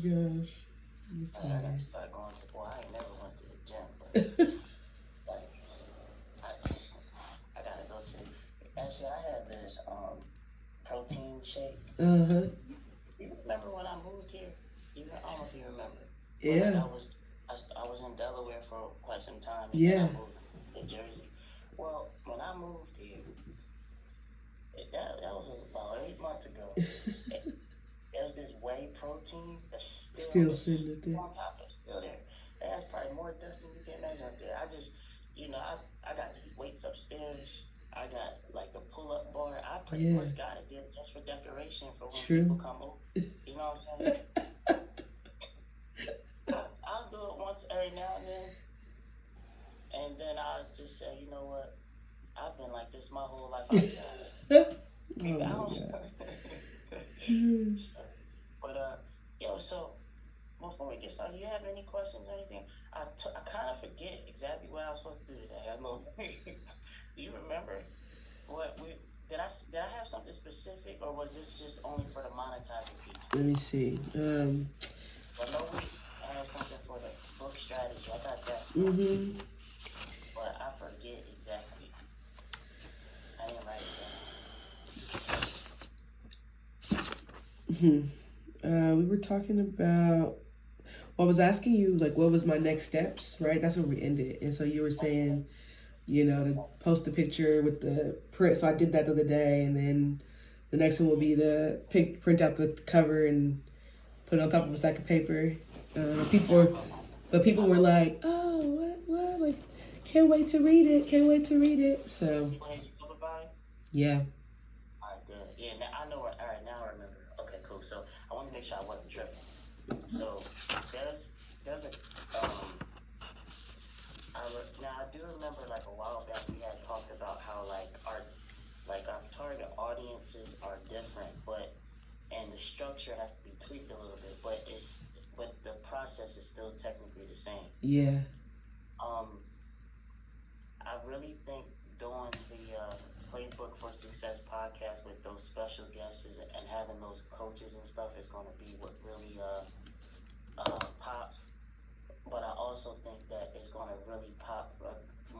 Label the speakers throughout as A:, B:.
A: Gosh, let me
B: I gotta
A: see.
B: start going to. Well, I ain't never went to the gym, but like, I, I gotta go to. Actually, I had this protein shake.
A: Uh-huh.
B: You remember when I moved here? I don't know if you remember, but like
A: Yeah.
B: I was in Delaware for quite some time, and then I
A: Yeah.
B: moved to Jersey. Well, when I moved here, that was about 8 months ago. It, there's this whey protein that's still
A: Still
B: it's
A: sitting up there.
B: on top of it, still there. It has probably more dust than you can imagine up there. I just, I got these weights upstairs. I got like the pull up bar. I pretty
A: Yeah.
B: much got it there just for decoration for when people
A: True.
B: come over. You know what I'm saying? I'll do it once every now and then I'll just say, you know what? I've been like this my whole life. I'll be all right.
A: Oh
B: I
A: my
B: don't.
A: god.
B: So, but yo, so before we get started, you have any questions or anything? I kind of forget exactly what I was supposed to do today. I know. Do you remember what we did I have something specific, or was this just only for the monetizing piece?
A: Let me see.
B: I know we have something for the book strategy. I got that stuff,
A: Mm-hmm.
B: but I forget exactly. I didn't write it down.
A: Hmm. We were talking about. Well, I was asking you like what was my next steps, right? That's where we ended, and so you were saying, to post a picture with the print. So I did that the other day, and then the next one will be the print out the cover and put it on top of a stack of paper. People
B: Yeah,
A: were, but people were like, "Oh, what? Like, can't wait to read it. Can't wait to read it." So
B: you want to talk about it?
A: yeah,
B: All right, good. Yeah, now I know. All right, now I remember. Okay, cool. So I want to make sure I wasn't tripping. So there's a now I do remember like a while back we had talked about how our target audiences are different, but and the structure has to be tweaked a little bit, but the process is still technically the same.
A: yeah,
B: Um, I really think doing the Playbook for Success podcast with those special guests and having those coaches and stuff is going to be what really pops. But I also think that it's going to really pop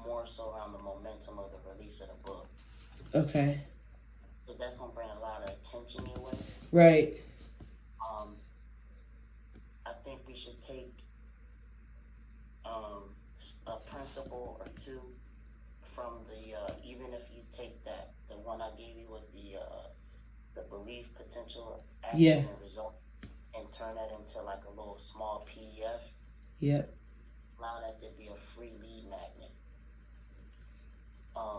B: more so around the momentum of the release of the book,
A: okay,
B: because that's going to bring a lot of attention your way.
A: right,
B: Um, I think we should take a principle or two from the even if you take the one I gave you with the belief, potential,
A: yeah,
B: action, and result, and turn that into like a little small PDF.
A: yep,
B: Allow that to be a free lead magnet.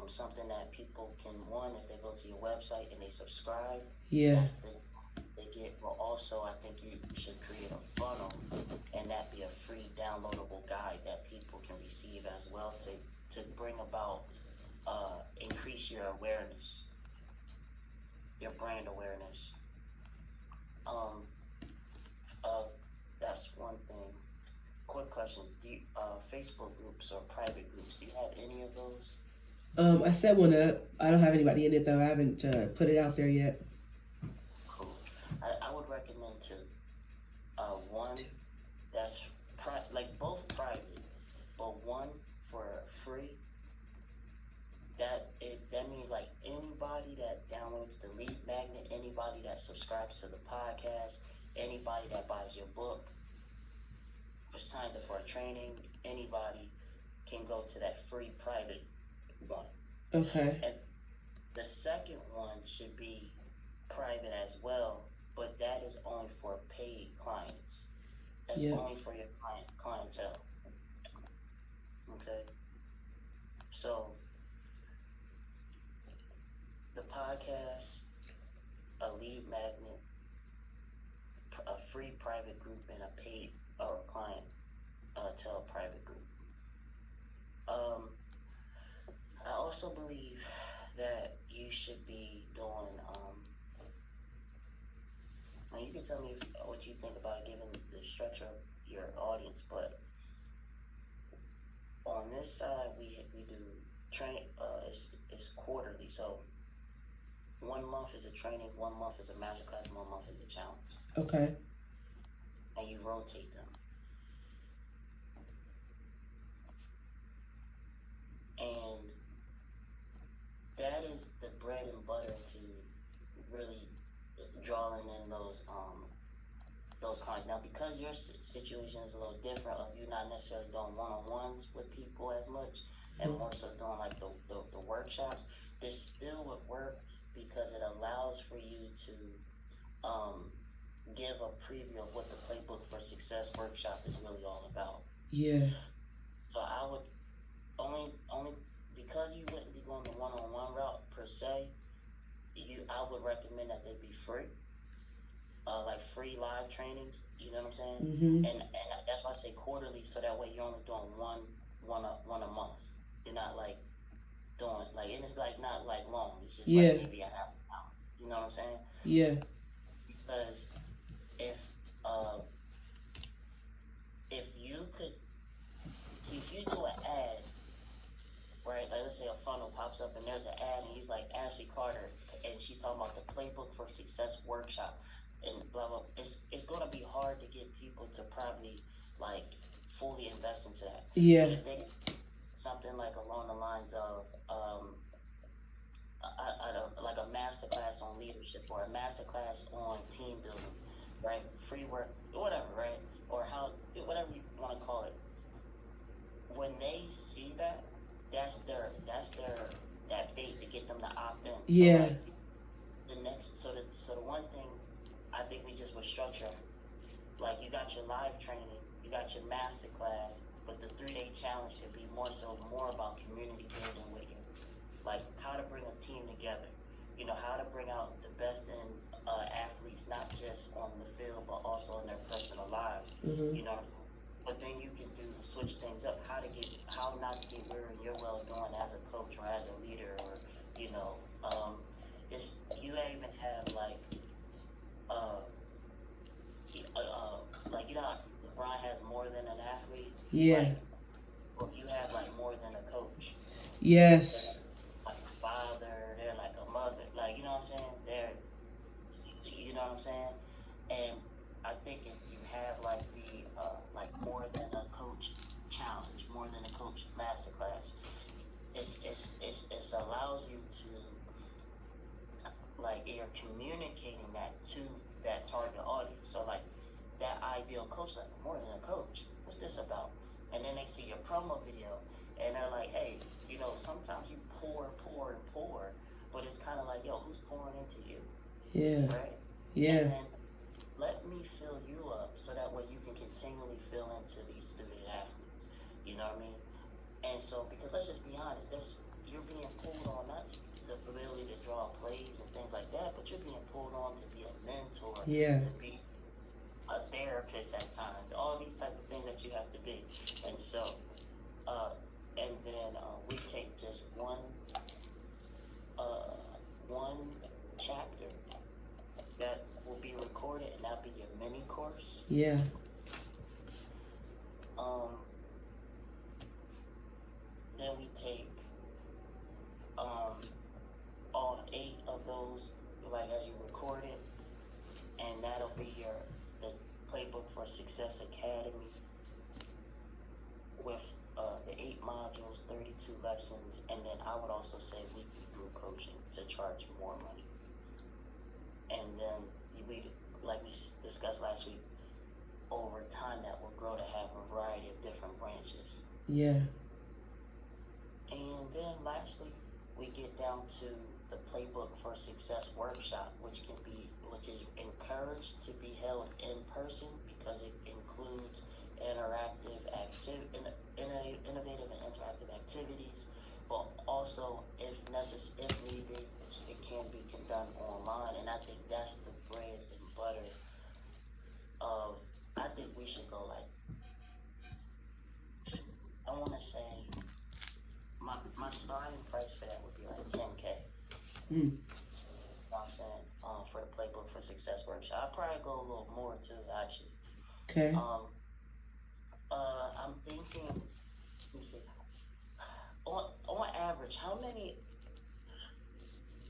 B: Something that people can, one, if they go to your website and they subscribe,
A: yeah,
B: that's the they get. But also, I think you should create a funnel, and that be a free downloadable guide that people can receive as well to bring about increase your awareness, your brand awareness. Um, uh, that's one thing. Quick question: Do you, Facebook groups or private groups? Do you have any of those?
A: I set one up. I don't have anybody in it though. I haven't put it out there yet.
B: Cool. I would recommend two. One that's like both private, but one for free. That means like anybody that downloads the lead magnet, anybody that subscribes to the podcast, anybody that buys your book, for signs up for a training, anybody can go to that free private one.
A: Okay,
B: And the second one should be private as well, but that is only for paid clients. That's
A: yep,
B: only for your clientele. Okay. So the podcast, a lead magnet, a free private group, and a paid or client tell private group. Um, I also believe that you should be doing. And you can tell me what you think about it, given the structure of your audience. But on this side, we do train. It's quarterly, so 1 month is a training, 1 month is a masterclass, 1 month is a challenge.
A: okay,
B: and you rotate them. And that is the bread and butter to really drawing in those clients. Now, because your situation is a little different, of you not necessarily doing one-on-ones with people as much, and more so doing like the workshops, this still would work because it allows for you to give a preview of what the Playbook for Success workshop is really all about.
A: Yeah.
B: So I would only because you wouldn't be going the one-on-one route per se. I would recommend that they be free, like free live trainings. You know what I'm saying?
A: Mm-hmm.
B: And that's why I say quarterly, so that way you're only doing one a month. You're not like doing like, and it's like not like long. It's just
A: Yeah.
B: like maybe a half an hour. You know what I'm saying?
A: Yeah.
B: Because if if you could see, if you do an ad, right? Like let's say a funnel pops up and there's an ad and he's like Ashley Carter and she's talking about the Playbook for Success workshop and blah blah. It's gonna be hard to get people to probably like fully invest into that.
A: Yeah.
B: But if they something like along the lines of I don't like a master class on leadership or a master class on team building, right? Free work, whatever, right? Or how whatever you want to call it. When they see that, that's their that bait to get them to opt in.
A: Yeah.
B: So like the next so the one thing I think we just would structure, like you got your live training, you got your master class, but the 3-day challenge could be more about community building with you. Like how to bring a team together, you know, how to bring out the best in athletes, not just on the field, but also in their personal lives.
A: Mm-hmm.
B: You know what I'm saying? But then you can switch things up, how not to get weary in your well doing as a coach or as a leader, or you know, it's you even have like you know how LeBron has more than an athlete.
A: Yeah.
B: Like, you have like more than a coach.
A: Yes.
B: Like a father, they're like a mother, like you know what I'm saying? You know what I'm saying? And I think if you have like the like more than a coach challenge, more than a coach masterclass, it allows you to like you're communicating that to that target audience. So like that ideal coach, like more than a coach, what's this about? And then they see your promo video and they're like, hey, you know, sometimes you pour, but it's kind of like, yo, who's pouring into you?
A: Yeah.
B: Right?
A: Yeah.
B: And then let me fill you up so that way you can continually fill into these student athletes. You know what I mean? And so, because let's just be honest, you're being pulled on not just the ability to draw plays and things like that, but you're being pulled on to be a mentor,
A: Yeah.
B: to be a therapist at times, all these type of things that you have to be. And so, and then we take just one chapter that will be recorded, and that'll be your mini course.
A: Yeah.
B: Then we take all 8 of those, like as you record it, and that'll be the Playbook for Success Academy with the 8 modules, 32 lessons, and then I would also say weekly group coaching to charge more money. And then like we discussed last week, over time that will grow to have a variety of different branches.
A: Yeah.
B: And then lastly, we get down to the Playbook for Success workshop, which is encouraged to be held in person because it includes innovative and interactive activities, but also if needed, it can be done online. And I think that's the bread and butter of. I think we should go like. I want to say my starting price for that would be like $10K. You know what I'm saying? For the Playbook for Success workshop, I'll probably go a little more too, actually.
A: Okay.
B: I'm thinking. Let me see. On average, how many?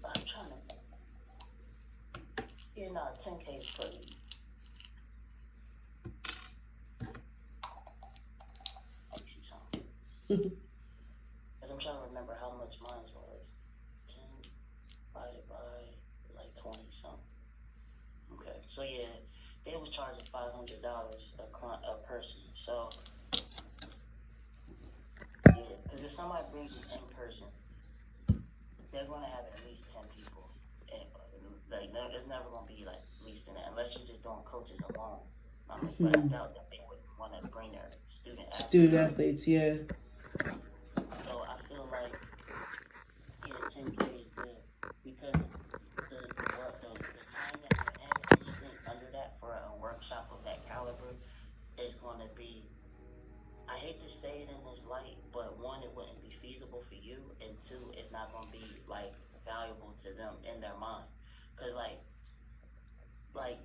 B: I'm trying to. 10K is pretty. Because I'm trying to remember how much mine was. 10 divided by like 20 something. Okay. So yeah, they was charging $500 a person. So yeah, because if somebody brings you in person, they're going to have at least 10 people. And, like, no, there's never going to be like least in that unless you're just doing coaches alone. I mean, but I doubt that they would want to bring their student
A: Student
B: athletes.
A: athletes, yeah.
B: So I feel like yeah, 10K is good because the time that you're in, anything under that for a workshop of that caliber is going to be. I hate to say it in this light, but one, it wouldn't be feasible for you, and two, it's not going to be like valuable to them in their mind, cause like like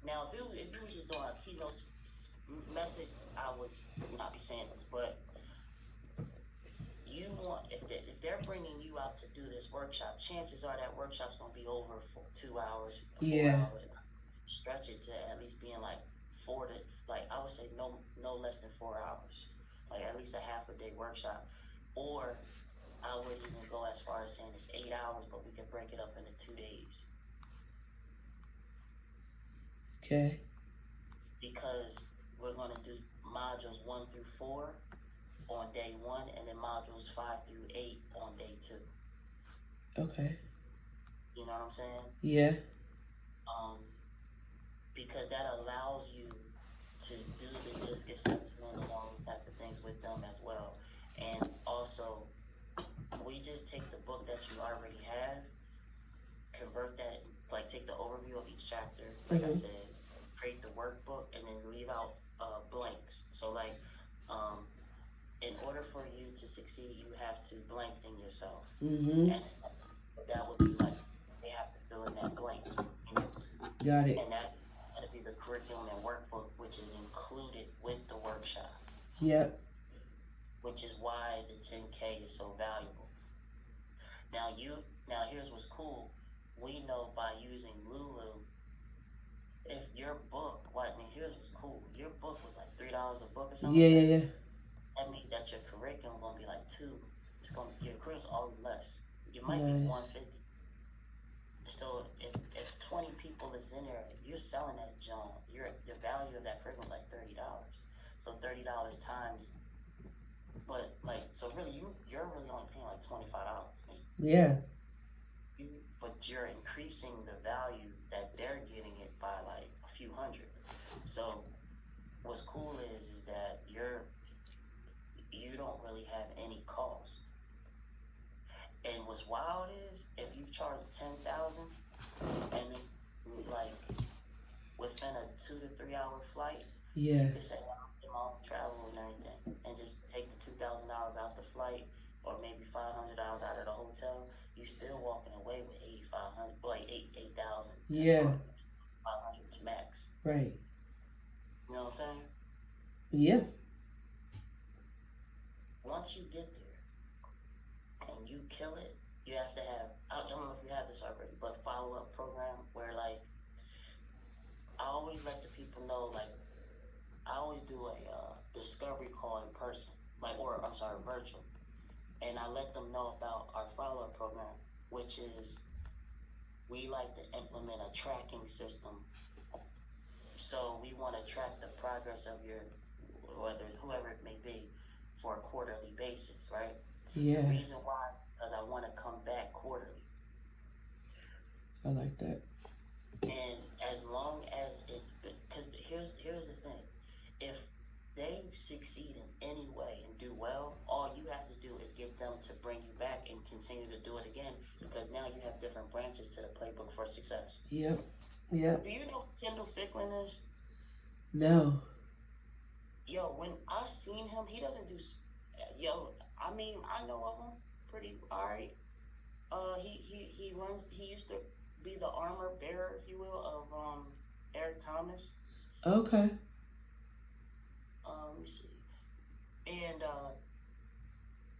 B: now if you were just doing a keynote message, I would not be saying this, but you want if they're bringing you out to do this workshop, chances are that workshop's gonna be over for 2 hours, four
A: Yeah.
B: hours. Stretch it to at least being like four to like I would say no less than 4 hours, like at least a half a day workshop, or I would even go as far as saying it's 8 hours, but we can break it up into 2 days
A: Okay.
B: because we're gonna do modules 1 through 4 on day one, and then modules 5 through 8 on day two.
A: Okay.
B: You know what I'm saying?
A: Yeah.
B: Um, because that allows you to do the DISC assessment and all those type of things with them as well. And also, we just take the book that you already have, convert that, like take the overview of each chapter, like I said, create the workbook, and then leave out blanks. So like, in order for you to succeed, you have to blank in yourself,
A: Mm-hmm.
B: and that would be like they have to fill in that blank,
A: Got it.
B: and that'd be the curriculum and workbook, which is included with the workshop,
A: Yep.
B: which is why the 10K is so valuable. Now here's what's cool. We know by using Lulu, if your book, well, I mean, here's what's cool. Your book was like $3 a book or something
A: Yeah,
B: like
A: yeah,
B: that.
A: yeah.
B: That means that your curriculum gonna be like two. Your curriculum's always less. It might be
A: Nice.
B: 150. So if 20 people is in there, you're selling that junk. The value of that curriculum is like $30. So $30 times, but like so really you're really only paying like $25.
A: Yeah.
B: But you're increasing the value that they're getting it by like a few hundred. So what's cool is that you don't really have any cost. And what's wild is if you charge 10,000 and it's like within a 2 to 3 hour flight,
A: Yeah.
B: you could say I'm doing my own travel and everything, and just take the $2,000 out the flight, or maybe $500 out of the hotel. You still walking away with 8,500, like 8,000.
A: Yeah.
B: 500 to max.
A: Right.
B: You know what I'm saying?
A: Yeah.
B: Once you get there and you kill it, you have to have, I don't know if you have this already, but follow-up program where like I always let the people know, like I always do a discovery call in person, like, or I'm sorry, virtual, and I let them know about our follow-up program, which is we like to implement a tracking system. So we want to track the progress of your, whoever it may be, for a quarterly basis, right?
A: Yeah.
B: The reason why is because I want to come back quarterly.
A: I like that.
B: And as long as it's been, because here's the thing, if they succeed in any way and do well, all you have to do is get them to bring you back and continue to do it again, because now you have different branches to the playbook for success.
A: Yep. Yep.
B: Do you know who Kendall Ficklin is?
A: No.
B: Yo, when I seen him, he doesn't do. Yo, I mean, I know of him pretty alright. He runs. He used to be the armor bearer, if you will, of Eric Thomas.
A: Okay.
B: Let me see. And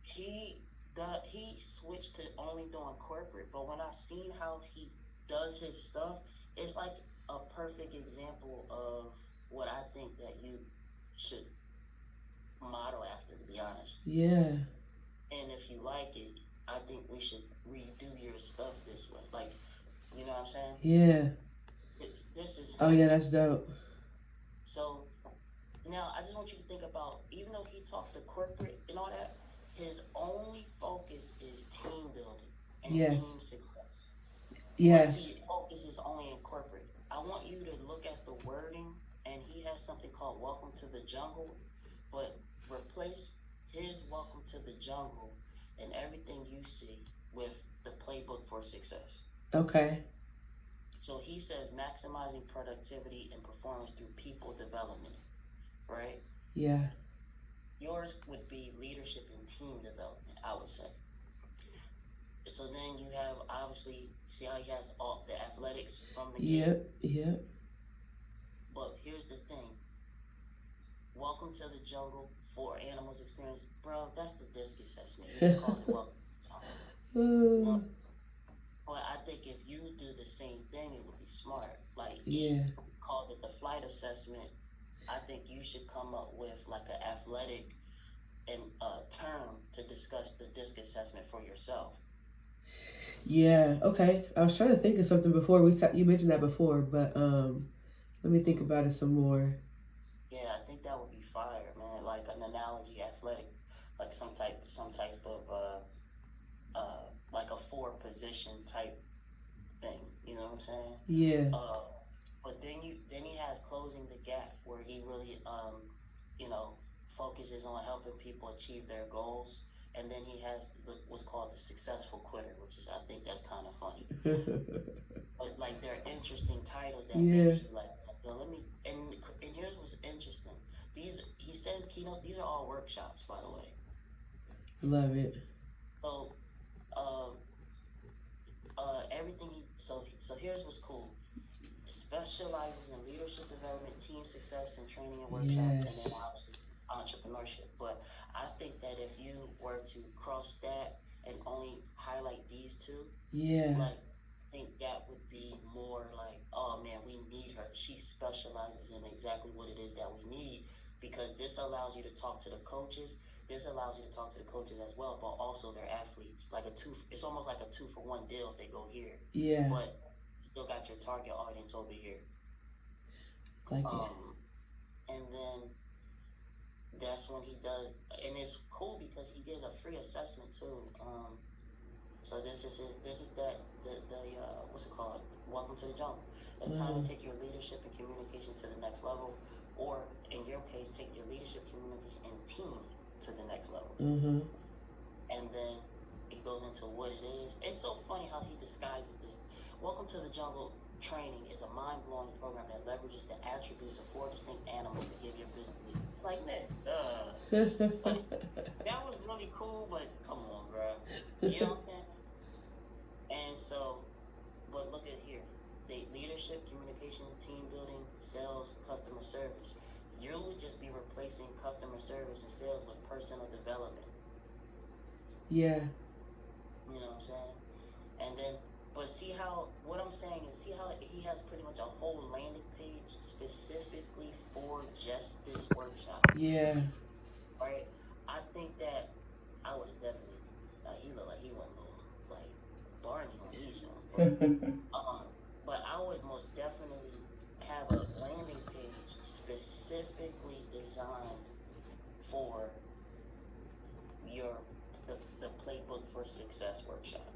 B: he switched to only doing corporate. But when I seen how he does his stuff, it's like a perfect example of what I think that you should model after, to be honest.
A: Yeah.
B: And if you like it, I think we should redo your stuff this way. Like, you know what I'm saying?
A: Yeah.
B: This is
A: Oh yeah, that's dope.
B: so. Now, I just want you to think about, even though he talks to corporate and all that, his only focus is team building and
A: Yes.
B: team success. But
A: Yes.
B: he focuses only in corporate. I want you to look at the wording, and he has something called Welcome to the Jungle, but replace his Welcome to the Jungle and everything you see with the playbook for success.
A: Okay.
B: So he says maximizing productivity and performance through people development, right?
A: Yeah.
B: Yours would be leadership and team development, I would say. So then you have, obviously, see how he has all the athletics from the game.
A: Yep. Yep.
B: But here's the thing. Welcome to the jungle, 4 animals experience. Bro, that's the disc assessment. He just calls it welcome to the jungle. But I think if you do the same thing, it would be smart. Like,
A: Yeah.
B: he calls it the flight assessment. I think you should come up with like an athletic and term to discuss the disc assessment for yourself.
A: Yeah. Okay. I was trying to think of something before you mentioned that before, but let me think about it some more.
B: Yeah, I think that would be fire, man. Like an analogy, athletic, like some type of like a 4 position type thing. You know what I'm saying?
A: Yeah.
B: But then he has closing the gap, where he really you know, focuses on helping people achieve their goals. And then he has what's called the successful quitter, which is, I think that's kind of funny. But like, they're interesting titles that
A: Yeah.
B: makes you like, yo, let me. And here's what's interesting. He says keynotes. These are all workshops, by the way.
A: Love it.
B: So, everything so here's what's cool. Specializes in leadership development, team success, and training and workshop, and then
A: Yes.
B: obviously entrepreneurship. But I think that if you were to cross that and only highlight these two,
A: Yeah.
B: like, I think that would be more like, oh man, we need her. She specializes in exactly what it is that we need, because this allows you to talk to the coaches. This allows you to talk to the coaches as well, but also their athletes. Like it's almost like a 2-for-1 deal if they go here.
A: Yeah.
B: But you still got your target audience over here.
A: Like it.
B: And then that's when he does, and it's cool because he gives a free assessment too. So this is it. This is the what's it called? Welcome to the jungle. It's time to take your leadership and communication to the next level, or in your case, take your leadership, communication, and team to the next level.
A: Mm-hmm.
B: And then he goes into what it is. It's so funny how he disguises this. Welcome to the Jungle training is a mind-blowing program that leverages the attributes of 4 distinct animals to give your business lead. Like, man, like, that was really cool, but come on, bro. You know what I'm saying? And so, but look at here. Leadership, communication, team building, sales, customer service. You would just be replacing customer service and sales with personal development.
A: Yeah.
B: You know what I'm saying? And then, but see how, what I'm saying is, see how he has pretty much a whole landing page specifically for just this workshop.
A: Yeah.
B: Right? I think that I would have definitely, he looked like he went a little, like, Barney on these ones. But I would most definitely have a landing page specifically designed for the playbook for success workshop.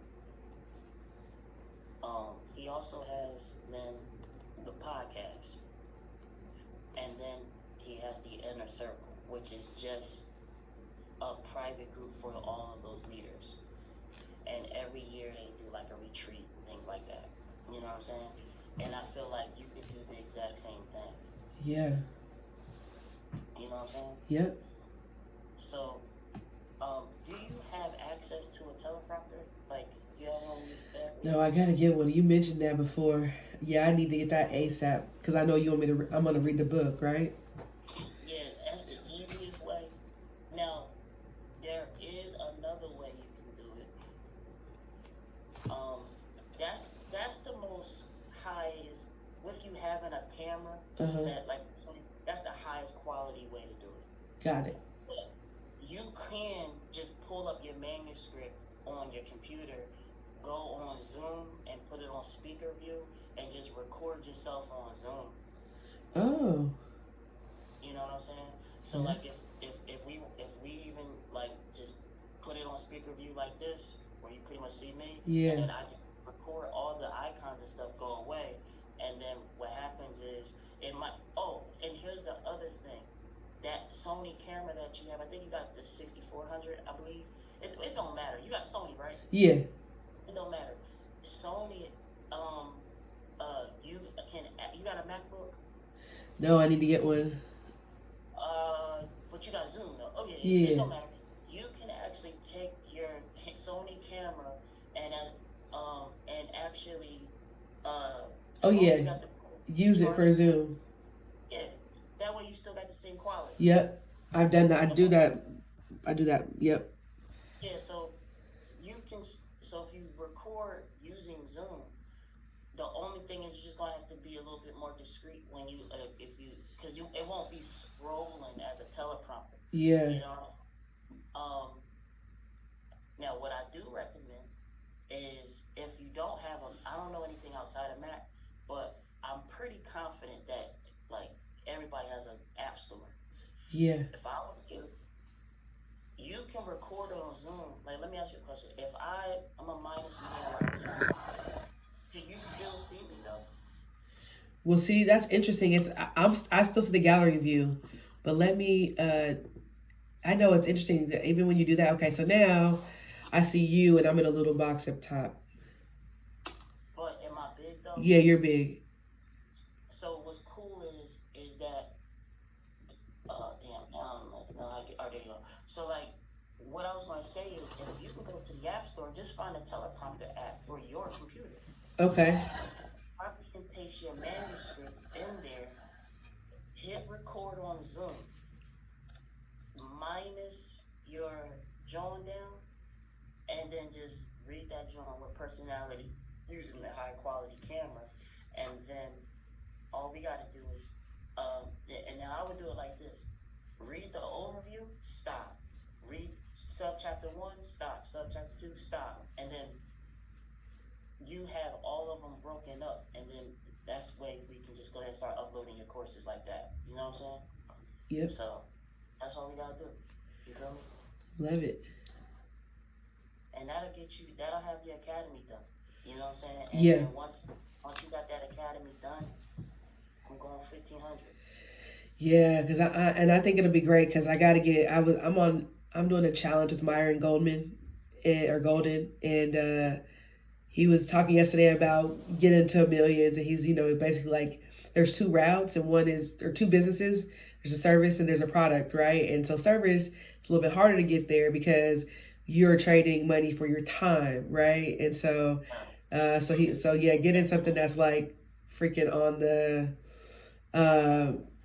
B: He also has then the podcast, and then he has the inner circle, which is just a private group for all of those leaders. And every year they do like a retreat, things like that. You know what I'm saying? And I feel like you could do the exact same thing.
A: Yeah.
B: You know what I'm saying?
A: Yep.
B: So, do you have access to a teleprompter? Like, you have one use that?
A: No, I gotta get one. You mentioned that before. Yeah, I need to get that ASAP because I know you want me to. I'm gonna read the book, right?
B: Yeah, that's the easiest way. Now, there is another way you can do it. That's the most highest. With you having a camera, that like, so that's the highest quality way to do it.
A: Got it.
B: But you can just pull up your manuscript on your computer, go on Zoom and put it on speaker view, and just record yourself on Zoom.
A: Oh.
B: You know what I'm saying? So
A: Yeah.
B: like if we even like just put it on speaker view like this, where you pretty much see me, and
A: Yeah.
B: then I just record all the icons and stuff go away, and then what happens is it might. Oh, and here's the other thing: that Sony camera that you have, I think you got the 6400, I believe. It don't matter. You got Sony, right?
A: Yeah.
B: It don't matter. Sony, um, you can. You got a MacBook?
A: No, I need to get one.
B: But you got Zoom though. Okay, so it
A: Yeah.
B: don't matter. You can actually take your Sony camera and actually
A: Oh
B: as long as
A: yeah.
B: you got the
A: Use it
B: charge,
A: for Zoom.
B: yeah. That way you still got the same quality.
A: Yep. I've done that. I do
B: Okay.
A: that. I do that. Yep.
B: Yeah. So you can. So if you record using Zoom, the only thing is you're just gonna have to be a little bit more discreet when you if you because you it won't be scrolling as a teleprompter.
A: Yeah.
B: You know. Um. Now, what I do recommend is if you don't have them, I don't know anything outside of Mac, but I'm pretty confident that like everybody has an app store.
A: Yeah.
B: If I was you can record on Zoom. Like, let me ask you a question. If I'm a minus man like this, can you still see me though?
A: Well, see, that's interesting. I still see the gallery view, but let me. I know it's interesting that even when you do that. Okay, so now I see you, and I'm in a little box up top.
B: But am I big though?
A: Yeah, you're big.
B: So what's cool is that damn, no, oh, there you go. So like, what I was gonna say is, if you can go to the App Store, just find a teleprompter app for your computer.
A: Okay.
B: Copy and paste your manuscript in there. Hit record on Zoom. Minus your drawing down, and then just read that drawing with personality using the high quality camera, and then all we gotta do is, and now I would do it like this: read the overview, stop. Read subchapter 1, stop. Subchapter 2, stop. And then you have all of them broken up, and then that's way we can just go ahead and start uploading your courses like that. You know what I'm saying?
A: Yep.
B: So that's all we gotta do. You feel me?
A: Love it.
B: And that'll have the academy done. You know what I'm saying? And
A: Yeah.
B: then once you got that academy done, I'm going 1,500.
A: Yeah, because I think it'll be great because I got to get. I'm doing a challenge with Myron Goldman, or Golden, and he was talking yesterday about getting to millions, and he's basically like there's two routes, and or two businesses. There's a service and there's a product, right? And so service is a little bit harder to get there because you're trading money for your time, right? And so, yeah, getting something that's like freaking on the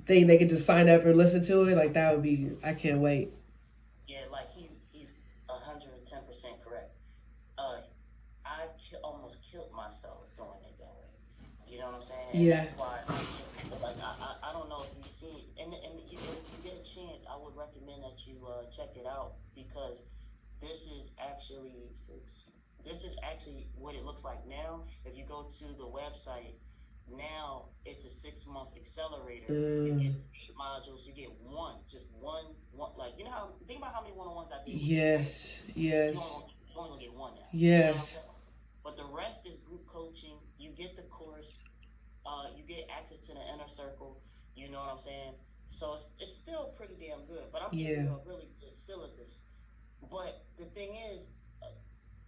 A: thing they can just sign up or listen to it, like that would be. I can't wait.
B: Yeah, like he's 110% correct. Almost killed myself doing it that way. You know what I'm saying? And
A: Yeah.
B: that's why, like, I don't know if you see it, and if you get a chance, I would recommend that you check it out, because this is actually what it looks like now. If you go to the website now, it's a 6-month accelerator. You get 8 modules. You get just one. Like, you know how, think about how many one-on-ones I did with you, right?
A: Yes. Yes.
B: You only gonna get one now. You know what I'm
A: Yes.
B: saying? But the rest is group coaching. You get the course. You get access to the inner circle. You know what I'm saying? So it's still pretty damn good. But I'm giving you a really good syllabus. But the thing is,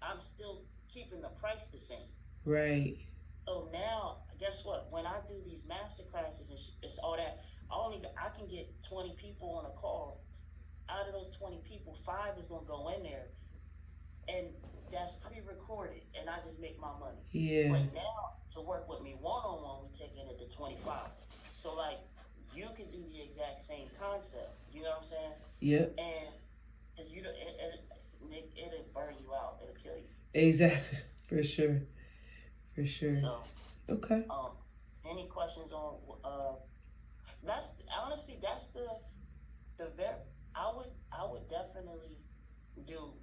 B: I'm still keeping the price the same.
A: Right.
B: So now, guess what? When I do these master classes and it's all that, I can get 20 people on a call. Out of those 20 people, 5 is gonna go in there, and that's pre-recorded, and I just make my money.
A: Yeah.
B: But now, to work with me one-on-one, we taking it to 25. So like, you can do the exact same concept. You know what I'm saying?
A: Yep.
B: And because it'll burn you out. It'll kill you.
A: Exactly. For sure. For sure.
B: So,
A: okay.
B: Any questions on honestly, that's the very. I would definitely do.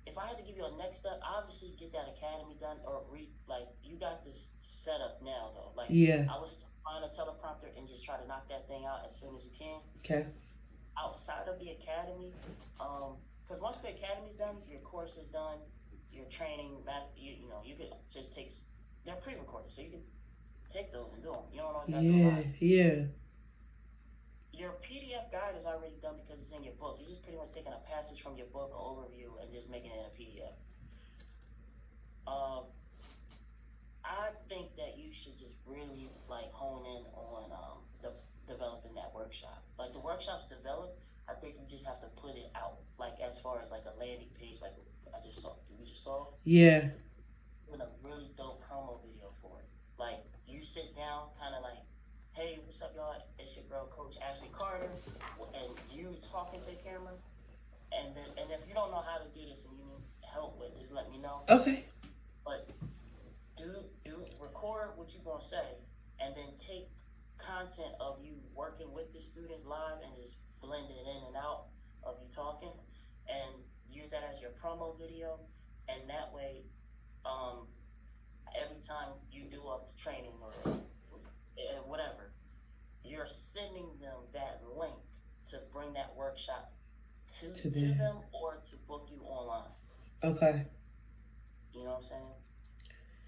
B: If I had to give you a next step, obviously get that academy done or like you got this set up now though. Like
A: Yeah.
B: I was find a teleprompter and just try to knock that thing out as soon as you can.
A: Okay.
B: Outside of the academy, because once the academy's done, your course is done, your training, you know, you could just take. They're pre-recorded, so you can take those and do them. You don't always gotta do a
A: Yeah.
B: lot.
A: Yeah.
B: Your PDF guide is already done because it's in your book. You're just pretty much taking a passage from your book, an overview, and just making it a PDF. Um, I think that you should just really like hone in on developing that workshop. Like the workshop's developed, I think you just have to put it out. Like as far as like a landing page, like we just saw,
A: Yeah.
B: doing a really dope promo video for it. Like you sit down, kind of like, hey, what's up, y'all? It's your girl, Coach Ashley Carter, and you talking to the camera. And if you don't know how to do this and you need help with, just let me know.
A: Okay.
B: But record what you're gonna say, and then take content of you working with the students live and just blend it in and out of you talking, and use that as your promo video. And that way, every time you do a training or whatever, you're sending them that link to bring that workshop to them or to book you online.
A: Okay.
B: You know what I'm saying?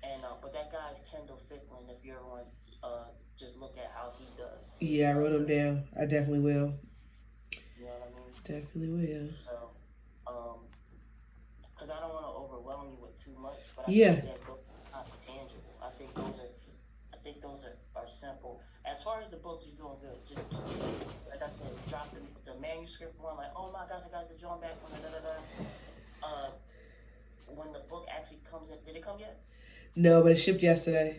B: And but that guy's Kendall Ficklin. If you ever want, just look at how he does.
A: Yeah, I wrote them down. I definitely will.
B: You know what I mean?
A: Definitely will.
B: So, because I don't want to overwhelm you with too much, but I
A: Yeah.
B: think that those are not tangible. I think those are simple. As far as the book, you're doing good. Just like I said, drop the manuscript one. Like, oh my gosh, I got the drawing back from the. When the book actually comes in, did it come yet?
A: No, but it shipped yesterday.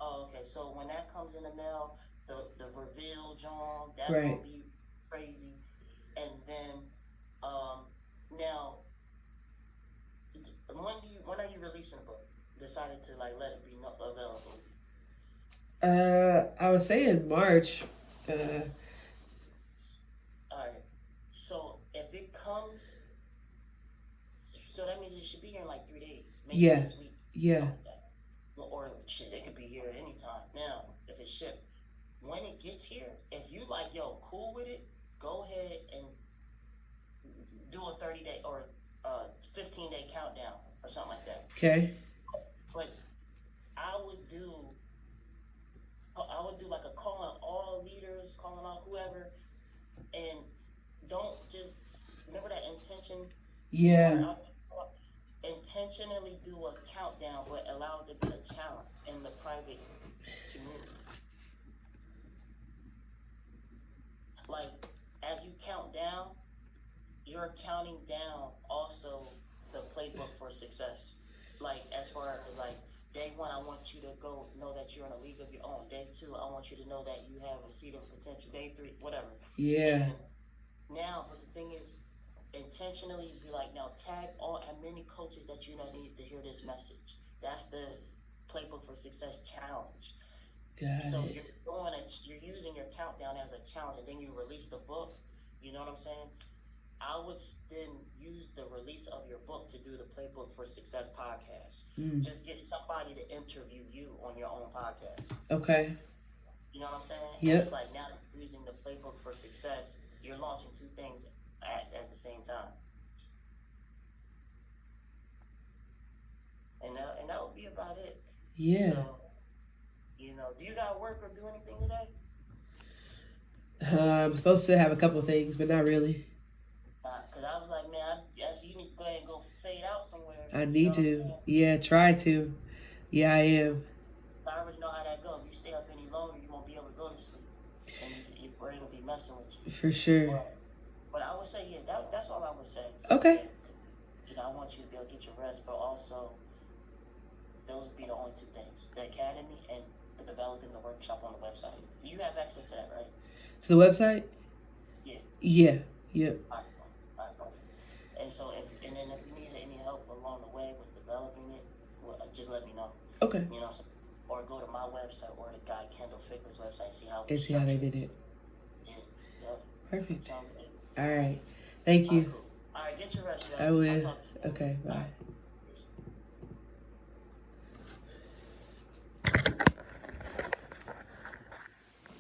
B: Oh, okay. So when that comes in the mail, the reveal, John, that's
A: Right.
B: gonna be crazy. And then, now, when are you releasing the book? Decided to like let it be available.
A: I was saying March.
B: All right. So if it comes, so that means it should be here in like 3 days, maybe
A: Yeah.
B: this week.
A: Yeah.
B: Like that. Or shit, it could be here anytime. Now, if it's shipped, when it gets here, if you like, yo, cool with it, go ahead and do a 30-day or 15-day countdown or something like that.
A: Okay.
B: But I would do like a calling all leaders, calling out whoever, and don't just remember that intention.
A: Yeah.
B: Intentionally do a countdown, but allow it to be a challenge in the private community. Like as you count down, you're counting down also the playbook for success. Like as far as like day 1, I want you to go know that you're in a league of your own. Day 2, I want you to know that you have a seed of potential. Day 3, whatever.
A: Yeah.
B: And now, but the thing is, intentionally be like, now tag all as many coaches that you know need to hear this message. That's the playbook for success challenge. So you're using your countdown as a challenge, and then you release the book. You know what I'm saying? I would then use the release of your book to do the Playbook for Success podcast. Just get somebody to interview you on your own podcast.
A: Okay.
B: You know what I'm saying?
A: Yep.
B: And it's like now using the Playbook for Success, you're launching 2 things at the same time. And that would be about it.
A: Yeah.
B: So, you know, do you got to work or do anything today?
A: I'm supposed to have a couple things, but not really.
B: Because I was like, man, you need to go ahead and go fade out somewhere.
A: I need to. Yeah, try to. Yeah, I am.
B: I already know how that goes. If you stay up any longer, you won't be able to go to sleep. And your brain will be messing with you.
A: For sure.
B: But I would say, yeah, that's all I would say.
A: Okay.
B: You know, I want you to be able to get your rest, but also, those would be the only 2 things. The academy and the developing the workshop on the website. You have access to that, right?
A: To the website?
B: Yeah.
A: Yeah. Yep.
B: All right, perfect. And so, if you need any help along the way with developing it, just let me know.
A: Okay.
B: You know, or go to my website or the guy Kendall Fickler's website, see how
A: they did it.
B: Yeah. Yep.
A: Perfect.
B: Sounds good.
A: All right. Thank
B: All right,
A: you.
B: cool. All right, get your rest,
A: I
B: yo. I'll
A: will.
B: talk to you.
A: Okay,
B: All
A: bye.
B: right.